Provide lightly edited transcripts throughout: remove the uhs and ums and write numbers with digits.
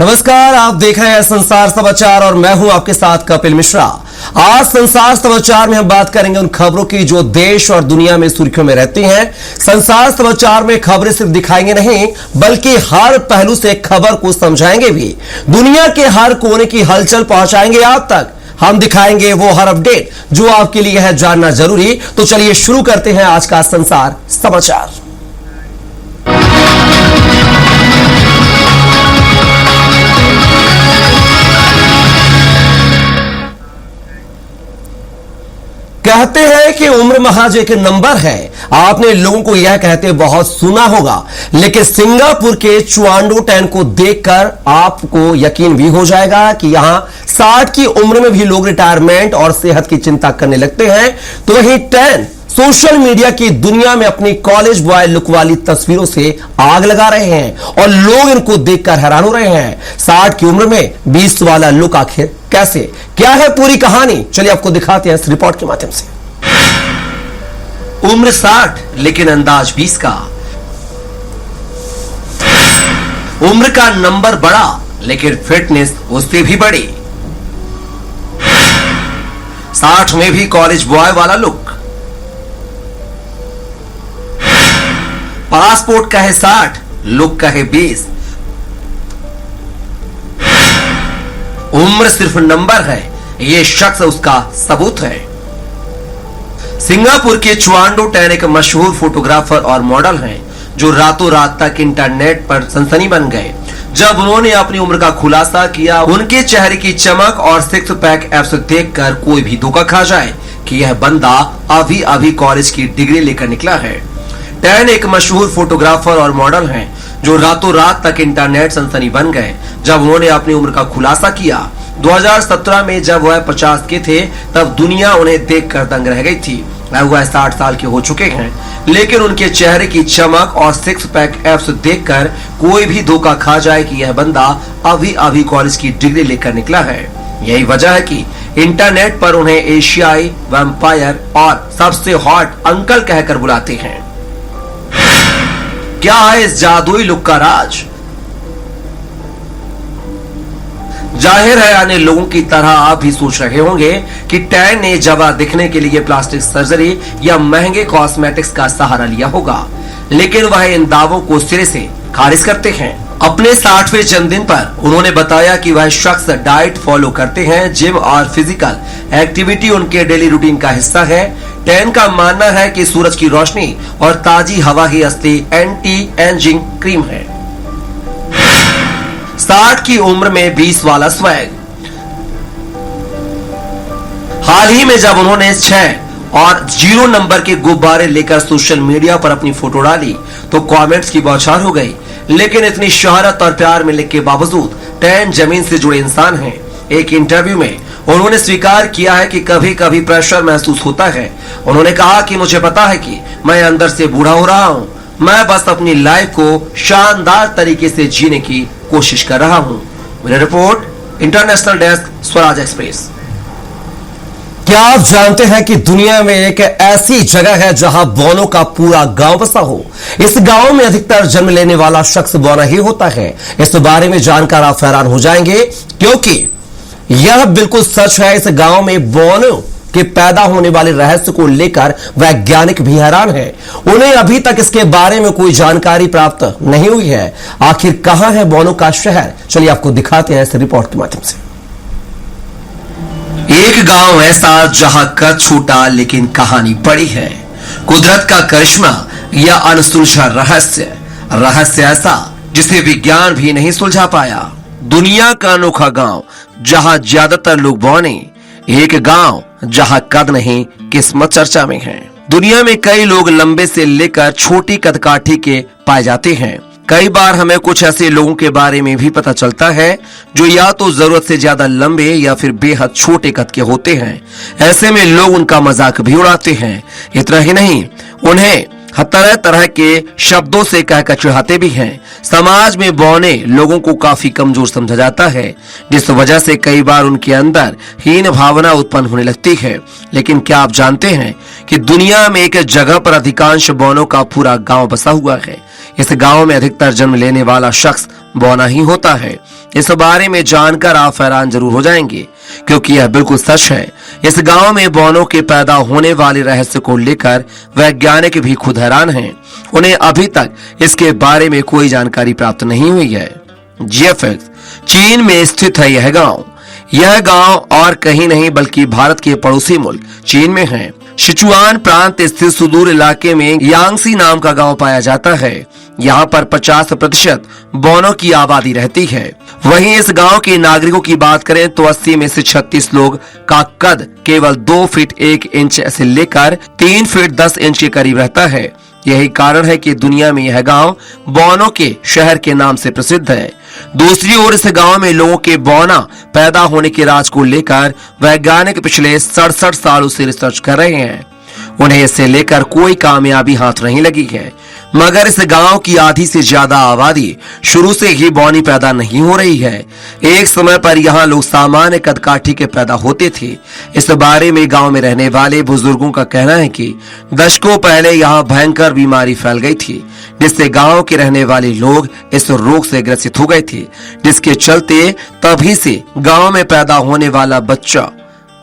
नमस्कार, आप देख रहे हैं संसार समाचार और मैं हूं आपके साथ कपिल मिश्रा। आज संसार समाचार में हम बात करेंगे उन खबरों की जो देश और दुनिया में सुर्खियों में रहती हैं। संसार समाचार में खबरें सिर्फ दिखाएंगे नहीं बल्कि हर पहलू से खबर को समझाएंगे भी। दुनिया के हर कोने की हलचल पहुंचाएंगे आप तक। हम दिखाएंगे वो हर अपडेट जो आपके लिए है जानना जरूरी। तो चलिए शुरू करते हैं आज का संसार समाचार। कहते हैं कि उम्र महज एक नंबर है। आपने लोगों को यह कहते बहुत सुना होगा, लेकिन सिंगापुर के चुआंडो टैन को देखकर आपको यकीन भी हो जाएगा कि यहां 60 की उम्र में भी लोग रिटायरमेंट और सेहत की चिंता करने लगते हैं। तो वही टैन सोशल मीडिया की दुनिया में अपनी कॉलेज बॉय लुक वाली तस्वीरों से आग लगा रहे हैं और लोग इनको देखकर हैरान हो रहे हैं। 60 की उम्र में 20 वाला लुक आखिर कैसे, क्या है पूरी कहानी, चलिए आपको दिखाते हैं इस रिपोर्ट के माध्यम से। उम्र 60 लेकिन अंदाज 20 का। उम्र का नंबर बड़ा लेकिन फिटनेस उससे भी बड़ी। 60 में भी कॉलेज बॉय वाला लुक। पासपोर्ट का है 60, लुक का है 20। उम्र सिर्फ नंबर है, यह शख्स उसका सबूत है। सिंगापुर के चुआंडो टैन एक मशहूर फोटोग्राफर और मॉडल हैं जो रातों रात तक इंटरनेट पर सनसनी बन गए जब उन्होंने अपनी उम्र का खुलासा किया। उनके चेहरे की चमक और सिक्स पैक एब्स देखकर कोई भी धोखा खा जाए कि यह बंदा अभी अभी कॉलेज की डिग्री लेकर निकला है। टैन एक मशहूर फोटोग्राफर और मॉडल हैं जो रातों रात तक इंटरनेट सनसनी बन गए जब उन्होंने अपनी उम्र का खुलासा किया। 2017 में जब वह 50 के थे तब दुनिया उन्हें देखकर दंग रह गई थी। वह 60 साल के हो चुके हैं, लेकिन उनके चेहरे की चमक और सिक्स पैक एब्स देखकर कोई भी धोखा खा जाए कि यह बंदा अभी अभी कॉलेज की डिग्री लेकर निकला है। यही वजह है कि इंटरनेट पर उन्हें एशियाई वैम्पायर और सबसे हॉट अंकल कहकर बुलाते हैं। क्या है इस जादुई लुक का राज? जाहिर है अन्य लोगों की तरह आप भी सोच रहे होंगे कि टैन ने जवा दिखने के लिए प्लास्टिक सर्जरी या महंगे कॉस्मेटिक्स का सहारा लिया होगा, लेकिन वह इन दावों को सिरे से खारिज करते हैं। अपने 60वें जन्मदिन पर उन्होंने बताया कि वह शख्स डाइट फॉलो करते हैं, जिम और फिजिकल एक्टिविटी उनके डेली रूटीन का हिस्सा है। टैन का मानना है कि सूरज की रोशनी और ताजी हवा ही असली एंटी एजिंग क्रीम है। 60 की उम्र में 20 वाला स्वैग। हाल ही में जब उन्होंने 6 और 0 नंबर के गुब्बारे लेकर सोशल मीडिया पर अपनी फोटो डाली तो कमेंट्स की बौछार हो गई, लेकिन इतनी शोहरत और प्यार मिलने के बावजूद टैन जमीन से जुड़े इंसान हैं। एक इंटरव्यू में उन्होंने स्वीकार किया है कि कभी कभी प्रेशर महसूस होता है। उन्होंने कहा कि मुझे पता है कि मैं अंदर से बूढ़ा हो रहा हूं, मैं बस अपनी लाइफ को शानदार तरीके से जीने की कोशिश कर रहा हूं। मेरी report, international desk, Swaraj express. क्या आप जानते हैं कि दुनिया में एक ऐसी जगह है जहां बौनों का पूरा गांव बसा हो? इस गांव में अधिकतर जन्म लेने वाला शख्स बौना ही होता है। इस बारे में जानकर आप हैरान हो जाएंगे क्योंकि यह बिल्कुल सच है। इस गांव में बौनों के पैदा होने वाले रहस्य को लेकर वैज्ञानिक भी हैरान हैं। उन्हें अभी तक इसके बारे में कोई जानकारी प्राप्त नहीं हुई है। आखिर कहां है बौनों का शहर, चलिए आपको दिखाते हैं इस रिपोर्ट के माध्यम से। एक गांव ऐसा जहां कद छोटा लेकिन कहानी बड़ी है। कुदरत का करिश्मा या अनसुलझा रहस्य ऐसा जिसे विज्ञान भी नहीं सुलझा पाया। दुनिया का अनोखा गांव जहां ज्यादातर लोग बौने। एक गांव जहां कद नहीं किस्मत चर्चा में है। दुनिया में कई लोग लंबे से लेकर छोटी कदकाठी के पाए जाते हैं। कई बार हमें कुछ ऐसे लोगों के बारे में भी पता चलता है जो या तो जरूरत से ज्यादा लंबे या फिर बेहद छोटे कद के होते हैं। ऐसे में लोग उनका मजाक भी उड़ाते हैं। इतना ही नहीं, उन्हें तरह तरह के शब्दों से कहकर चिढ़ाते भी हैं। समाज में बौने लोगों को काफी कमजोर समझा जाता है, जिस वजह से कई बार उनके अंदर हीन भावना उत्पन्न होने लगती है। लेकिन क्या आप जानते हैं कि दुनिया में एक जगह पर अधिकांश बौनों का पूरा गांव बसा हुआ है? इस गांव में अधिकतर जन्म लेने वाला शख्स बौना ही होता है। इस बारे में जानकर आप हैरान जरूर हो जाएंगे, क्योंकि यह बिल्कुल सच है। इस गांव में बौनों के पैदा होने वाले रहस्य को लेकर वैज्ञानिक भी खुद हैरान हैं। उन्हें अभी तक इसके बारे में कोई जानकारी प्राप्त नहीं हुई है। GFX चीन में स्थित है यह गांव। यह गांव और कहीं नहीं बल्कि भारत के पड़ोसी मुल्क चीन में है। सिचुआन प्रांत स्थित सुदूर इलाके में यांगसी नाम का गांव पाया जाता है। यहाँ पर 50% बौनों की आबादी रहती है। वहीं इस गांव के नागरिकों की बात करें तो 80 में से 36 लोग का कद केवल 2 फीट 1 इंच से लेकर 3 फीट 10 इंच के करीब रहता है। यही कारण है कि दुनिया में यह गांव बौनों के शहर के नाम से प्रसिद्ध है। दूसरी ओर इस गांव में लोगों के बौना पैदा होने के राज को लेकर वैज्ञानिक पिछले 67 सालों से रिसर्च कर रहे हैं। उन्हें इससे लेकर कोई कामयाबी हाथ नहीं लगी है, मगर इस गांव की आधी से ज्यादा आबादी शुरू से ही बौनी पैदा नहीं हो रही है। एक समय पर यहाँ लोग सामान्य कदकाठी के पैदा होते थे। इस बारे में गांव में रहने वाले बुजुर्गों का कहना है कि दशकों पहले यहाँ भयंकर बीमारी फैल गई थी, जिससे गांव के रहने वाले लोग इस रोग से ग्रसित हो गए थे, जिसके चलते तभी से गांव में पैदा होने वाला बच्चा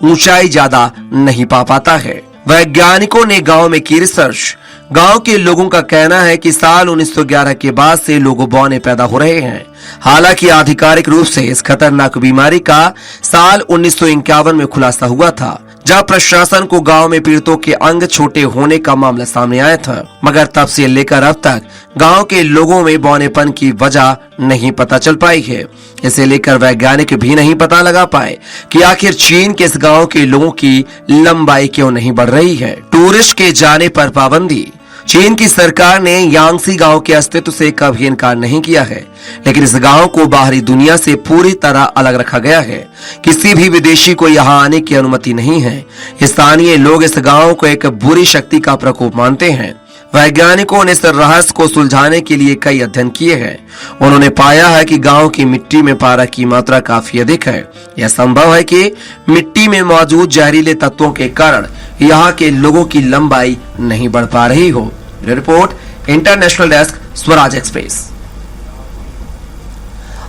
ऊंचाई ज्यादा नहीं पा पाता है। वैज्ञानिकों ने गांव में की रिसर्च। गांव के लोगों का कहना है कि साल 1911 के बाद से लोगों बौने पैदा हो रहे हैं। हालांकि आधिकारिक रूप से इस खतरनाक बीमारी का साल 1951 में खुलासा हुआ था, जब प्रशासन को गांव में पीड़ितों के अंग छोटे होने का मामला सामने आया था, मगर तब से लेकर अब तक गांव के लोगों में बौनेपन की वजह नहीं पता चल पाई है। इसे लेकर वैज्ञानिक भी नहीं पता लगा पाए कि आखिर चीन के इस गांव के लोगों की लंबाई क्यों नहीं बढ़ रही है। टूरिस्ट के जाने पर पाबंदी। चीन की सरकार ने यांगसी गांव के अस्तित्व से कभी इनकार नहीं किया है, लेकिन इस गांव को बाहरी दुनिया से पूरी तरह अलग रखा गया है। किसी भी विदेशी को यहां आने की अनुमति नहीं है। स्थानीय लोग इस गांव को एक बुरी शक्ति का प्रकोप मानते हैं। वैज्ञानिकों ने इस रहस्य को सुलझाने के लिए कई अध्ययन किए हैं। उन्होंने पाया है कि गांव की मिट्टी में पारा की मात्रा काफी अधिक है। यह संभव है कि मिट्टी में मौजूद जहरीले तत्वों के कारण यहाँ के लोगों की लंबाई नहीं बढ़ पा रही हो। Report international desk Swaraj express.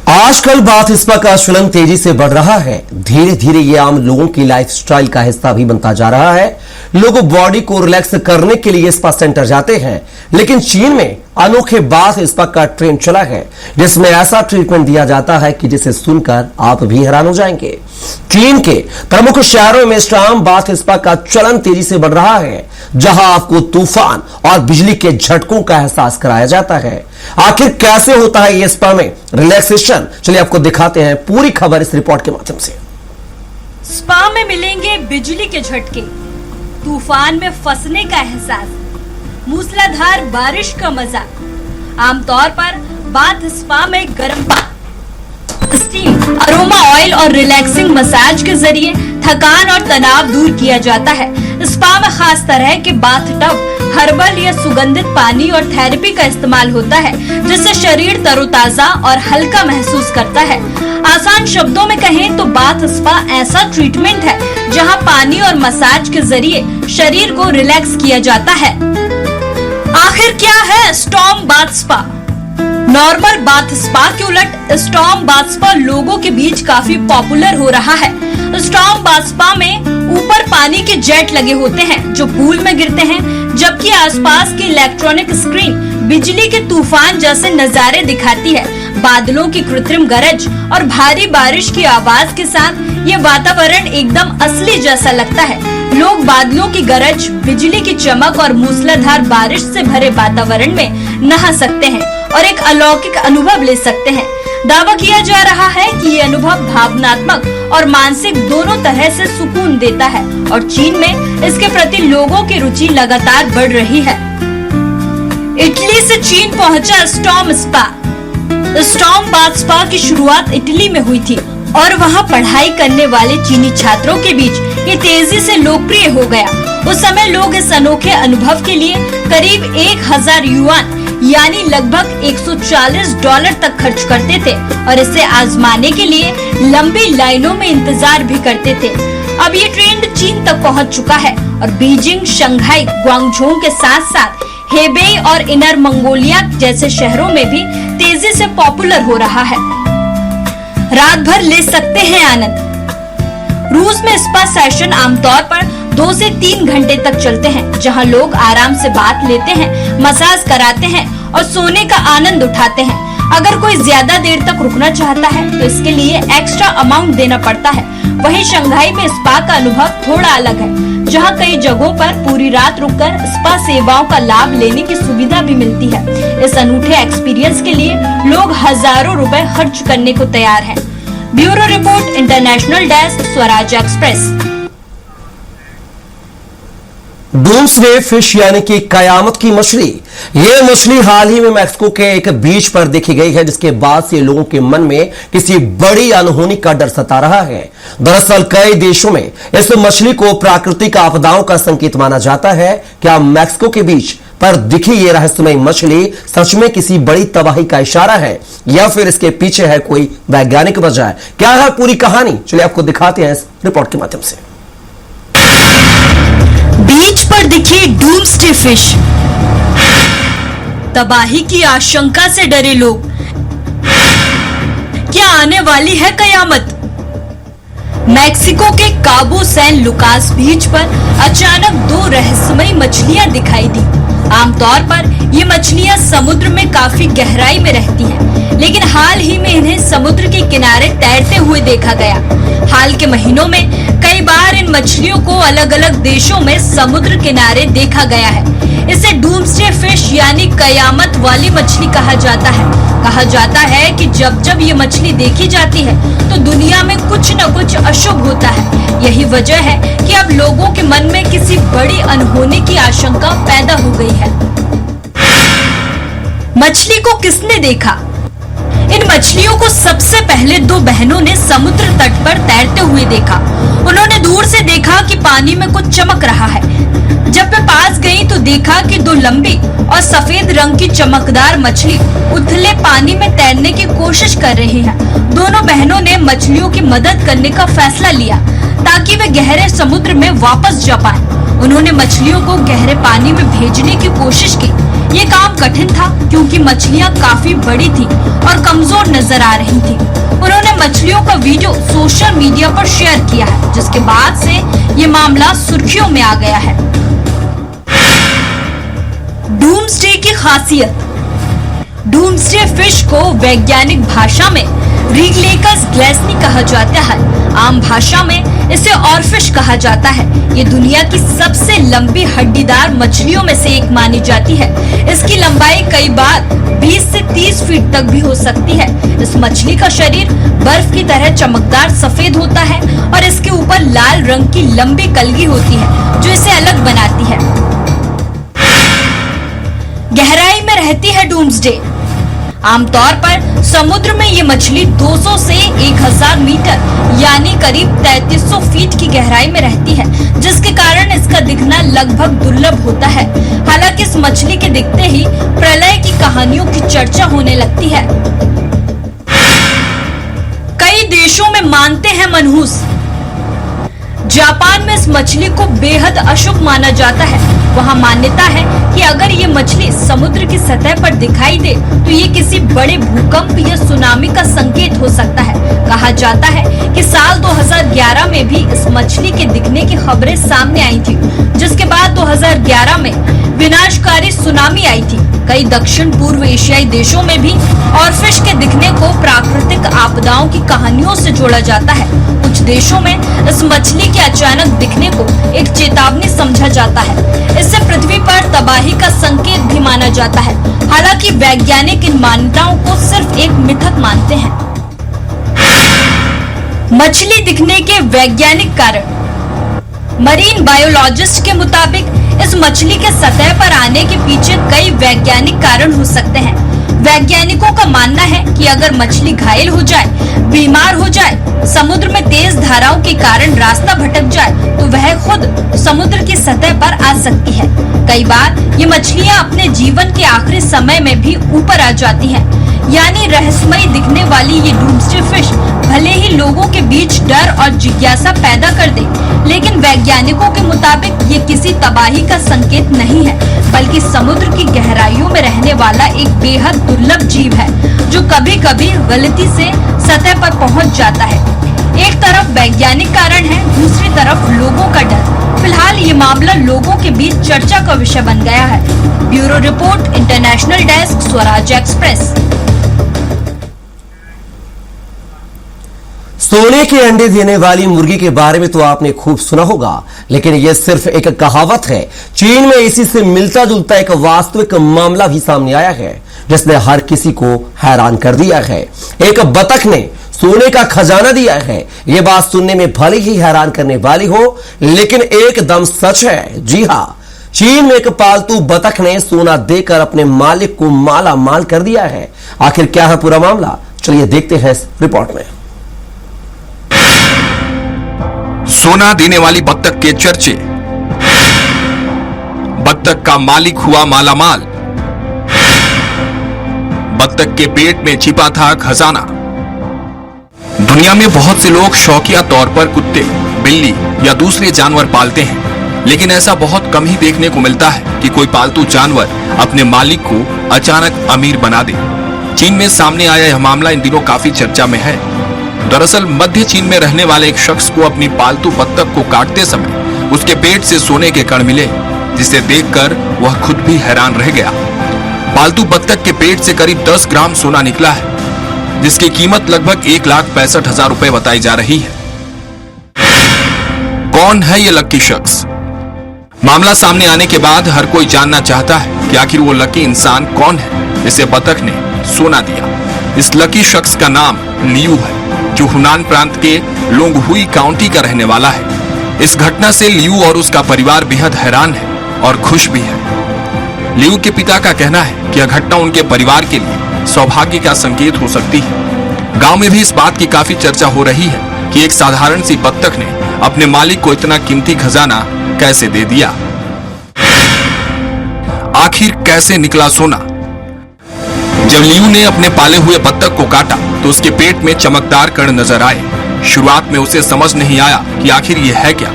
आजकल बाथ स्पा का चलन तेजी से बढ़ रहा है। धीरे धीरे ये आम लोगों की लाइफस्टाइल का हिस्सा भी बनता जा रहा है। लोग बॉडी को रिलैक्स करने के लिए स्पा सेंटर जाते हैं, लेकिन चीन में अनोखे बाथ स्पा का ट्रेंड चला है, जिसमें ऐसा ट्रीटमेंट दिया जाता है कि जिसे सुनकर आप भी हैरान हो जाएंगे। चीन के प्रमुख शहरों में स्ट्राम बाथ स्पा का चलन तेजी से बढ़ रहा है, जहां आपको तूफान और बिजली के झटकों का एहसास कराया जाता है। आखिर कैसे होता है ये स्पा में रिलैक्सेशन, चलिए आपको दिखाते हैं पूरी खबर इस रिपोर्ट के माध्यम से। स्पा में मिलेंगे बिजली के झटके, तूफान में फंसने का एहसास, मूसलाधार बारिश का मजा। आमतौर पर बाथ स्पा में गर्म स्टीम, अरोमा ऑयल और रिलैक्सिंग मसाज के जरिए थकान और तनाव दूर किया जाता है। स्पा में खास तरह के बाथ टब, हर्बल या सुगंधित पानी और थेरेपी का इस्तेमाल होता है, जिससे शरीर तरोताजा और हल्का महसूस करता है। आसान शब्दों में कहें तो बाथ स्पा ऐसा ट्रीटमेंट है जहां पानी और मसाज के जरिए शरीर को रिलैक्स किया जाता है। आखिर क्या है storm bath spa? Normal bath spa के उलट स्टॉर्म बाथ स्पा लोगों के बीच काफी पॉपुलर हो रहा है। स्टॉर्म बाथ स्पा में ऊपर पानी के जेट लगे होते हैं जो पूल में गिरते हैं, जबकि आसपास की इलेक्ट्रॉनिक स्क्रीन बिजली के तूफान जैसे नजारे दिखाती है। बादलों की कृत्रिम गरज और भारी बारिश की आवाज के साथ ये वातावरण एकदम असली जैसा लगता है। लोग बादलों की गरज, बिजली की चमक और मूसलाधार बारिश से भरे वातावरण में नहा सकते हैं और एक अलौकिक अनुभव ले सकते हैं। दावा किया जा रहा है कि ये अनुभव भावनात्मक और मानसिक दोनों तरह से सुकून देता है और चीन में इसके प्रति लोगों की रुचि लगातार बढ़ रही है। इटली से चीन पहुंचा storm spa. Storm bath spa की शुरुआत इटली में हुई थी और वहां पढ़ाई करने वाले चीनी छात्रों के बीच ये तेजी से लोकप्रिय हो गया। उस समय लोग इस अनोखे अनुभव के लिए करीब 1000 युआन यानी लगभग $140 तक खर्च करते थे और इसे आजमाने के लिए लंबी लाइनों में इंतजार भी करते थे। अब ये ट्रेंड चीन तक पहुंच चुका है और बीजिंग, शंघाई, ग्वांगझोउ के साथ साथ हेबेई और इनर मंगोलिया जैसे शहरों में भी तेजी से पॉपुलर हो रहा है। रात भर ले सकते हैं आनंद। रूस में स्पा सेशन आमतौर पर 2 से 3 घंटे तक चलते हैं, जहां लोग आराम से बात लेते हैं, मसाज कराते हैं और सोने का आनंद उठाते हैं। अगर कोई ज्यादा देर तक रुकना चाहता है तो इसके लिए एक्स्ट्रा अमाउंट देना पड़ता है। वहीं शंघाई में स्पा का अनुभव थोड़ा अलग है, जहां कई जगहों पर पूरी रात रुककर स्पा सेवाओं का लाभ लेने की सुविधा भी मिलती है। इस अनूठे एक्सपीरियंस के लिए लोग हजारों रुपए खर्च करने को तैयार हैं। Bureau report, international desk, Swaraj express. Doomsday fish यानी कि कयामत की मछली। यह मछली हाल ही में मैक्सिको के एक बीच पर देखी गई है, जिसके बाद से लोगों के मन में किसी बड़ी अनहोनी का डर सता रहा है। दरअसल कई देशों में इस मछली को प्राकृतिक आपदाओं का संकेत माना जाता है। क्या मैक्सिको के बीच पर दिखी ये रहस्यमय मछली सच में किसी बड़ी तबाही का इशारा है, या फिर इसके पीछे है कोई वैज्ञानिक वजह? क्या है पूरी कहानी, चलिए आपको दिखाते हैं इस रिपोर्ट के माध्यम से। बीच पर दिखी डूम्सडे फिश, तबाही की आशंका से डरे लोग। क्या आने वाली है कयामत? मैक्सिको के काबो सैन लुकास बीच पर अचानक 2 रहस्यमयी मछलियां दिखाई दी। आमतौर पर ये मछलियां समुद्र में काफी गहराई में रहती हैं, लेकिन हाल ही में इन्हें समुद्र के किनारे तैरते हुए देखा गया। हाल के महीनों में कई बार इन मछलियों को अलग अलग देशों में समुद्र किनारे देखा गया है। इसे डूम्सडे फिश यानी कयामत वाली मछली कहा जाता है। कहा जाता है कि जब जब ये मछली देखी जाती है तो दुनिया में कुछ न कुछ अशुभ होता है। यही वजह है कि अब लोगों के मन में किसी बड़ी अनहोनी की आशंका पैदा हो गई है। मछली को किसने देखा? इन मछलियों को सबसे पहले 2 बहनों ने समुद्र तट पर तैरते हुए देखा। उन्होंने दूर से देखा कि पानी में कुछ चमक रहा है। जब वे पास गईं तो देखा कि 2 लंबी और सफेद रंग की चमकदार मछली उथले पानी में तैरने की कोशिश कर रही हैं। दोनों बहनों ने मछलियों की मदद करने का फैसला लिया ताकि वे गहरे समुद्र में वापस जा पाएं। उन्होंने मछलियों को गहरे पानी में भेजने की कोशिश की। ये काम कठिन था क्योंकि मछलियां काफी बड़ी थी और कमजोर नजर आ रही थी। उन्होंने मछलियों का वीडियो सोशल मीडिया पर शेयर किया है, जिसके बाद से ये मामला सुर्खियों में आ गया है। डूम्सडे की खासियत। डूम्सडे फिश को वैज्ञानिक भाषा में रिगलेकस ग्लेसनी कहा जाता है। आम भाषा में इसे ऑरफिश कहा जाता है। ये दुनिया की सबसे लंबी हड्डीदार मछलियों में से एक मानी जाती है। इसकी लंबाई कई बार 20 से 30 फीट तक भी हो सकती है। इस मछली का शरीर बर्फ की तरह चमकदार सफेद होता है और इसके ऊपर लाल रंग की लंबी कलगी होती है जो इसे अलग बनाती है। गहराई में रहती है डूम्सडे। आमतौर पर समुद्र में ये मछली 200 से 1000 मीटर यानी करीब 3300 फीट की गहराई में रहती है, जिसके कारण इसका दिखना लगभग दुर्लभ होता है। हालांकि इस मछली के दिखते ही प्रलय की कहानियों की चर्चा होने लगती है। कई देशों में मानते हैं मनहूस। जापान में इस मछली को बेहद अशुभ माना जाता है। वहाँ मान्यता है कि अगर ये मछली समुद्र की सतह पर दिखाई दे तो ये किसी बड़े भूकंप या सुनामी का संकेत हो सकता है। कहा जाता है कि साल 2011 में भी इस मछली के दिखने की खबरें सामने आई थी, जिसके बाद 2011 में विनाशकारी सुनामी आई थी। कई दक्षिण पूर्व एशियाई देशों में भी ऑरफिश के दिखने को प्राकृतिक आपदाओं की कहानियों से जोड़ा जाता है। कुछ देशों में इस मछली के अचानक दिखने को एक चेतावनी समझा जाता है। इससे पृथ्वी पर तबाही का संकेत भी माना जाता है। हालांकि वैज्ञानिक इन मान्यताओं को सिर्फ एक मिथक मानते हैं। मछली दिखने के वैज्ञानिक कारण। मरीन बायोलॉजिस्ट के मुताबिक इस मछली के सतह पर आने के पीछे कई वैज्ञानिक कारण हो सकते हैं। वैज्ञानिकों का मानना है कि अगर मछली घायल हो जाए, बीमार हो जाए, समुद्र में तेज धाराओं के कारण रास्ता भटक जाए तो वह खुद समुद्र की सतह पर आ सकती है। कई बार ये मछलियां अपने जीवन के आखिरी समय में भी ऊपर आ जाती हैं। यानी रहस्यमयी दिखने वाली ये डूम्सडे फिश भले ही लोगों के बीच डर और जिज्ञासा पैदा कर दे, लेकिन वैज्ञानिकों के मुताबिक ये किसी तबाही का संकेत नहीं है, बल्कि समुद्र की गहराइयों में रहने वाला एक बेहद दुर्लभ जीव है जो कभी कभी गलती से सतह पर पहुंच जाता है। एक तरफ वैज्ञानिक कारण है, दूसरी तरफ लोगों का डर। फिलहाल ये मामला लोगों के बीच चर्चा का विषय बन गया है। Bureau report, international desk, Swaraj express. सोने के अंडे देने वाली मुर्गी के बारे में तो आपने खूब सुना होगा, लेकिन यह सिर्फ एक कहावत है। चीन में इसी से मिलता जुलता एक वास्तविक मामला भी सामने आया है जिसने हर किसी को हैरान कर दिया है। एक बतख ने सोने का खजाना दिया है। यह बात सुनने में भले ही हैरान करने वाली हो, लेकिन एकदम सच है। जी हां, चीन में एक पालतू बतख ने सोना देकर अपने मालिक को माला माल कर दिया है। आखिर क्या है पूरा मामला, चलिए देखते हैं इस रिपोर्ट में। सोना देने वाली बत्तख के चर्चे, बत्तख का मालिक हुआ मालामाल, बत्तख के पेट में छिपा था खजाना। दुनिया में बहुत से लोग शौकिया तौर पर कुत्ते, बिल्ली या दूसरे जानवर पालते हैं, लेकिन ऐसा बहुत कम ही देखने को मिलता है कि कोई पालतू जानवर अपने मालिक को अचानक अमीर बना दे। चीन में सामने आया यह मामला इन दिनों काफी चर्चा में है। दरअसल मध्य चीन में रहने वाले एक शख्स को अपनी पालतू बत्तख को काटते समय उसके पेट से सोने के कण मिले, जिसे देखकर वह खुद भी हैरान रह गया। पालतू बत्तख के पेट से करीब 10 ग्राम सोना निकला है, जिसकी कीमत लगभग 1,65,000 रुपए बताई जा रही है। कौन है ये लकी शख्स? मामला सामने आने के बाद हर कोई जानना चाहता है कि आखिर वो लकी इंसान कौन है जिसे बतख ने सोना दिया। इस लकी शख्स का नाम लियू है, जो हुनान प्रांत के लोंगहुई काउंटी का रहने वाला है। इस घटना से लियू और उसका परिवार बेहद हैरान है और खुश भी है। लियू के पिता का कहना है कि यह घटना उनके परिवार के लिए सौभाग्य का संकेत हो सकती है। गांव में भी इस बात की काफी चर्चा हो रही है कि एक साधारण सी बत्तख ने अपने मालिक को इतना कीमती खजाना कैसे दे दिया। आखिर कैसे निकला सोना? जब लियू ने अपने पाले हुए बत्तख को काटा तो उसके पेट में चमकदार कण नजर आए। शुरुआत में उसे समझ नहीं आया कि आखिर यह है क्या,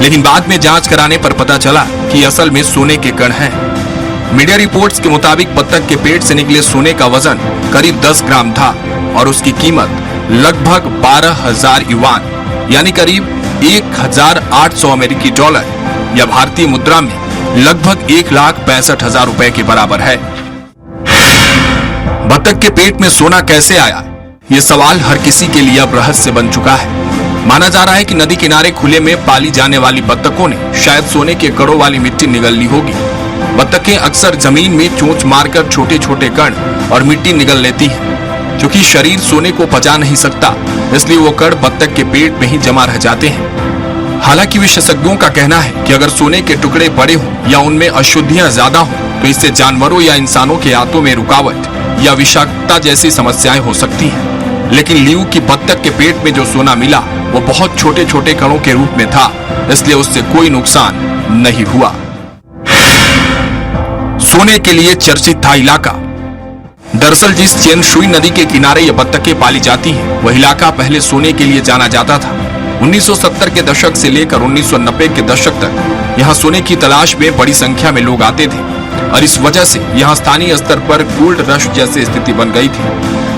लेकिन बाद में जांच कराने पर पता चला कि असल में सोने के कण हैं। मीडिया रिपोर्ट्स के मुताबिक बत्तख के पेट से निकले सोने का वजन करीब 10 ग्राम था और उसकी कीमत लगभग 12,000 युआन यानी करीब 1,800 अमेरिकी डॉलर या भारतीय मुद्रा में लगभग 1,65,000 रुपए के बराबर है। बत्तख के पेट में सोना कैसे आया, ये सवाल हर किसी के लिए अब रहस्य बन चुका है। माना जा रहा है कि नदी किनारे खुले में पाली जाने वाली बत्तखों ने शायद सोने के कणों वाली मिट्टी निगल ली होगी। बत्तखें अक्सर जमीन में चोंच मारकर छोटे छोटे कण और मिट्टी निगल लेती हैं। क्योंकि शरीर सोने को पचा नहीं सकता, इसलिए वो कण बत्तख के पेट में ही जमा रह जाते हैं। हालांकि विशेषज्ञों का कहना है कि अगर सोने के टुकड़े बड़े हों या उनमें अशुद्धियां ज्यादा हों, तो इससे जानवरों या इंसानों के आंतों में रुकावट या विषाक्तता जैसी समस्याएं हो सकती हैं। लेकिन लियू की बत्तख के पेट में जो सोना मिला वो बहुत छोटे छोटे कणों के रूप में था, इसलिए उससे कोई नुकसान नहीं हुआ। सोने के लिए चर्चित था इलाका। दरअसल जिस चेनशुई नदी के किनारे ये बत्तखें पाली जाती हैं, वह इलाका पहले सोने के लिए जाना जाता था। 1970 के दशक से लेकर 1990 के दशक तक यहाँ सोने की तलाश में बड़ी संख्या में लोग आते थे और इस वजह से यहाँ स्थानीय स्तर पर गोल्ड रश जैसी स्थिति बन गई थी।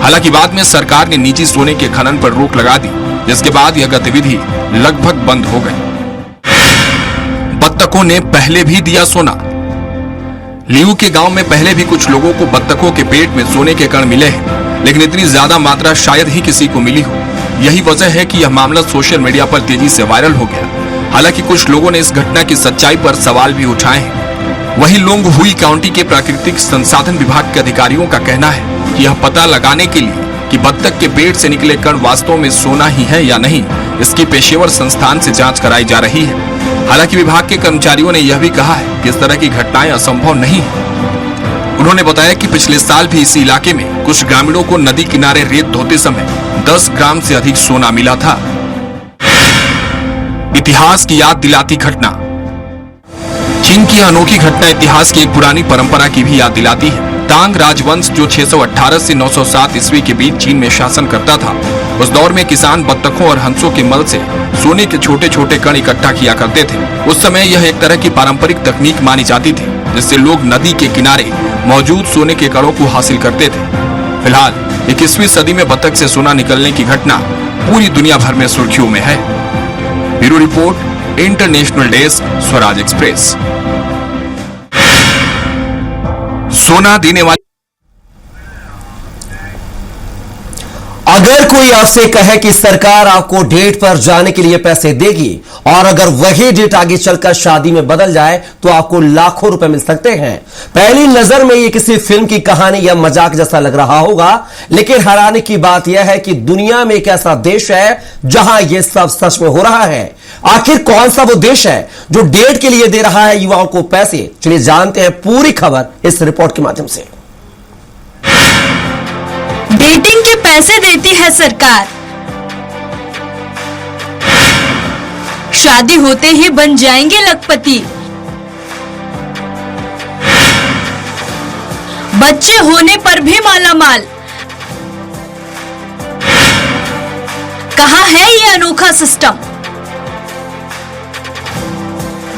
हालांकि बाद में सरकार ने निजी सोने के खनन पर रोक लगा दी, जिसके बाद यह गतिविधि लगभग बंद हो गई। बत्तखों ने पहले भी दिया सोना। लियू के गांव में पहले भी कुछ लोगों को बत्तखों के पेट में सोने के कण मिले हैं, लेकिन इतनी ज्यादा मात्रा शायद ही किसी को मिली हो। यही वजह है कि यह मामला सोशल मीडिया पर तेजी से वायरल हो गया। हालांकि कुछ लोगों ने इस घटना की सच्चाई पर सवाल भी उठाए हैं। वहीं लोंगहुई काउंटी के प्राकृतिक संसाधन विभाग के अधिकारियों का कहना है कि यह पता लगाने के लिए कि बत्तख के पेट से निकले कण वास्तव में सोना ही है या नहीं, इसकी पेशेवर संस्थान से जांच कराई जा रही है। हालांकि विभाग के कर्मचारियों ने यह भी कहा है कि इस तरह की घटनाएं असंभव नहीं है। उन्होंने बताया कि पिछले साल भी इसी इलाके में कुछ ग्रामीणों को नदी किनारे रेत धोते समय 10 ग्राम से अधिक सोना मिला था। इतिहास की याद दिलाती घटना। चीन की अनोखी घटना इतिहास की एक पुरानी परंपरा की भी याद दिलाती है। तांग राजवंश जो 618 से 907 ईस्वी के बीच चीन में शासन करता था, उस दौर में किसान बत्तखों और हंसों के मल से सोने के छोटे छोटे कण इकट्ठा किया करते थे। उस समय यह एक तरह की पारंपरिक तकनीक मानी जाती थी, जिससे लोग नदी के किनारे मौजूद सोने के कणों को हासिल करते थे। फिलहाल 21वीं सदी में बत्तख से सोना निकलने की घटना पूरी दुनिया भर में सुर्खियों में है। Bureau report, international desk, Swaraj express. सोना देने वाली अगर कोई आपसे कहे कि सरकार आपको डेट पर जाने के लिए पैसे देगी और अगर वही डेट आगे चलकर शादी में बदल जाए तो आपको लाखों रुपए मिल सकते हैं। पहली नजर में ये किसी फिल्म की कहानी या मजाक जैसा लग रहा होगा, लेकिन हैरानी की बात यह है कि दुनिया में एक ऐसा देश है जहां यह सब सच में हो रहा है। आखिर कौन सा वो देश है जो डेट के लिए दे रहा है युवाओं को पैसे? चलिए जानते हैं पूरी खबर इस रिपोर्ट के माध्यम से। डेटिंग के पैसे देती है सरकार। शादी होते ही बन जाएंगे लखपति। बच्चे होने पर भी मालामाल। कहाँ है ये अनोखा सिस्टम?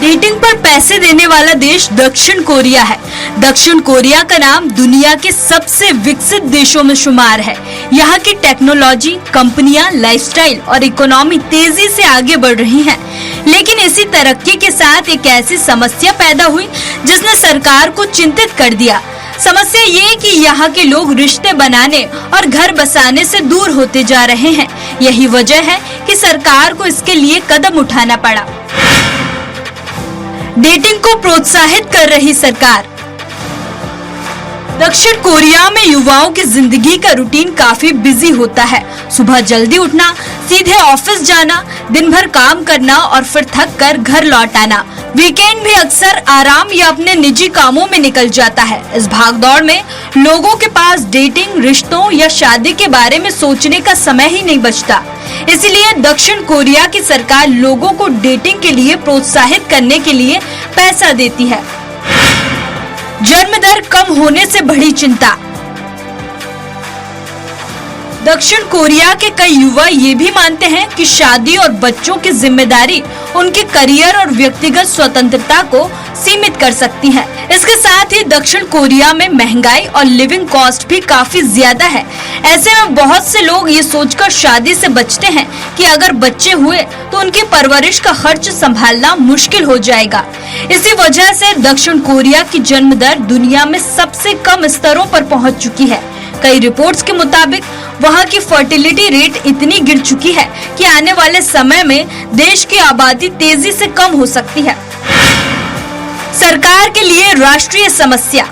डेटिंग पर पैसे देने वाला देश दक्षिण कोरिया है। दक्षिण कोरिया का नाम दुनिया के सबसे विकसित देशों में शुमार है। यहाँ की टेक्नोलॉजी, कंपनियां, लाइफस्टाइल और इकोनॉमी तेजी से आगे बढ़ रही हैं। लेकिन इसी तरक्की के साथ एक ऐसी समस्या पैदा हुई जिसने सरकार को चिंतित कर दिया। समस्या ये कि यहाँ के लोग रिश्ते बनाने और घर बसाने से दूर होते जा रहे हैं। यही वजह है कि सरकार को इसके लिए कदम उठाना पड़ा। डेटिंग को प्रोत्साहित कर रही सरकार। दक्षिण कोरिया में युवाओं की जिंदगी का रूटीन काफी बिजी होता है। सुबह जल्दी उठना, सीधे ऑफिस जाना, दिन भर काम करना और फिर थक कर घर लौट आना। वीकेंड भी अक्सर आराम या अपने निजी कामों में निकल जाता है। इस भागदौड़ में लोगों के पास डेटिंग, रिश्तों या शादी के बारे में सोचने का समय ही नहीं बचता। इसलिए दक्षिण कोरिया की सरकार लोगों को डेटिंग के लिए प्रोत्साहित करने के लिए पैसा देती है। जन्म दर कम होने से बढ़ी चिंता। दक्षिण कोरिया के कई युवा ये भी मानते हैं कि शादी और बच्चों की जिम्मेदारी उनके करियर और व्यक्तिगत स्वतंत्रता को सीमित कर सकती है। इसके साथ ही दक्षिण कोरिया में महंगाई और लिविंग कॉस्ट भी काफी ज्यादा है। ऐसे में बहुत से लोग ये सोचकर शादी से बचते हैं कि अगर बच्चे हुए तो उनकी परवरिश का खर्च संभालना मुश्किल हो जाएगा। इसी वजह से दक्षिण कोरिया की जन्म दर दुनिया में सबसे कम स्तरों पर पहुंच चुकी है। कई रिपोर्ट्स के मुताबिक वहां की फर्टिलिटी रेट इतनी गिर चुकी है कि आने वाले समय में देश की आबादी तेजी से कम हो सकती है। सरकार के लिए राष्ट्रीय समस्या।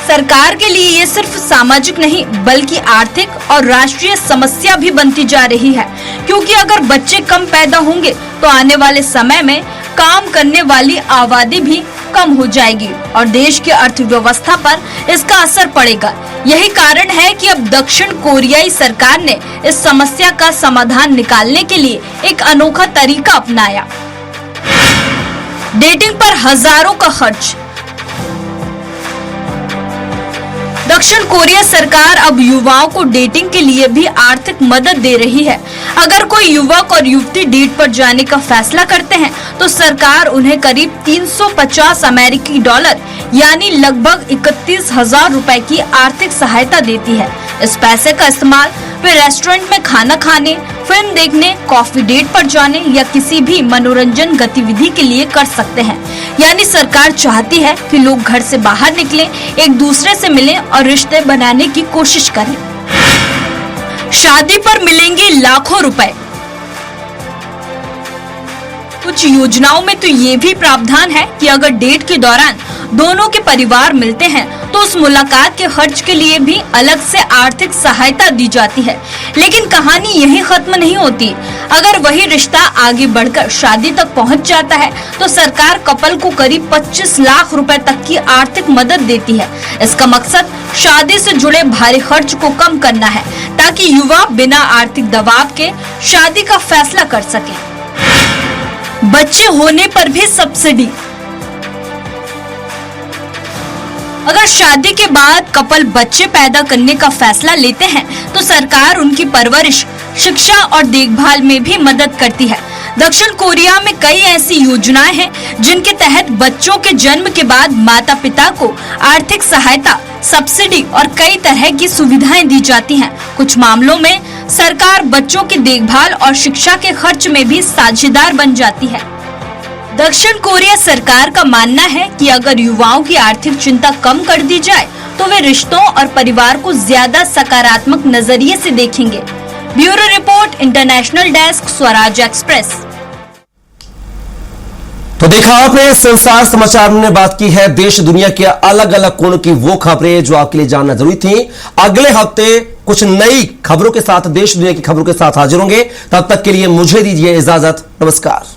सरकार के लिए ये सिर्फ सामाजिक नहीं बल्कि आर्थिक और राष्ट्रीय समस्या भी बनती जा रही है, क्योंकि अगर बच्चे कम पैदा होंगे तो आने वाले समय में काम करने वाली आबादी भी कम हो जाएगी और देश की अर्थव्यवस्था पर इसका असर पड़ेगा। यही कारण है कि अब दक्षिण कोरियाई सरकार ने इस समस्या का समाधान निकालने के लिए एक अनोखा तरीका अपनाया। डेटिंग पर हजारों का खर्च। दक्षिण कोरिया सरकार अब युवाओं को डेटिंग के लिए भी आर्थिक मदद दे रही है। अगर कोई युवक और युवती डेट पर जाने का फैसला करते हैं तो सरकार उन्हें करीब 350 अमेरिकी डॉलर यानी लगभग 31,000 रुपए की आर्थिक सहायता देती है। इस पैसे का इस्तेमाल वे रेस्टोरेंट में खाना खाने, फिल्म देखने, कॉफी डेट पर जाने या किसी भी मनोरंजन गतिविधि के लिए कर सकते हैं। यानी सरकार चाहती है कि लोग घर से बाहर निकलें, एक दूसरे से मिलें और रिश्ते बनाने की कोशिश करें। शादी पर मिलेंगे लाखों रुपए। कुछ योजनाओं में तो ये भी प्रावधान है कि अगर डेट के दौरान दोनों के परिवार मिलते हैं तो उस मुलाकात के खर्च के लिए भी अलग से आर्थिक सहायता दी जाती है। लेकिन कहानी यहीं खत्म नहीं होती। अगर वही रिश्ता आगे बढ़कर शादी तक पहुंच जाता है तो सरकार कपल को करीब 25 लाख रुपए तक की आर्थिक मदद देती है। इसका मकसद शादी से जुड़े भारी खर्च को कम करना है ताकि युवा बिना आर्थिक दबाव के शादी का फैसला कर सके। बच्चे होने पर भी सब्सिडी। अगर शादी के बाद कपल बच्चे पैदा करने का फैसला लेते हैं तो सरकार उनकी परवरिश, शिक्षा और देखभाल में भी मदद करती है। दक्षिण कोरिया में कई ऐसी योजनाएं हैं जिनके तहत बच्चों के जन्म के बाद माता पिता को आर्थिक सहायता, सब्सिडी और कई तरह की सुविधाएं दी जाती हैं। कुछ मामलों में सरकार बच्चों की देखभाल और शिक्षा के खर्च में भी साझेदार बन जाती है। दक्षिण कोरिया सरकार का मानना है कि अगर युवाओं की आर्थिक चिंता कम कर दी जाए तो वे रिश्तों और परिवार को ज्यादा सकारात्मक नजरिए से देखेंगे। Bureau report, international desk, Swaraj express. तो देखा आपने, संसार समाचार में बात की है देश दुनिया के अलग अलग कोनों की वो खबरें जो आपके लिए जानना जरूरी थी। अगले हफ्ते कुछ नई खबरों के साथ, देश दुनिया की खबरों के साथ हाजिर होंगे। तब तक के लिए मुझे दीजिए इजाजत। नमस्कार।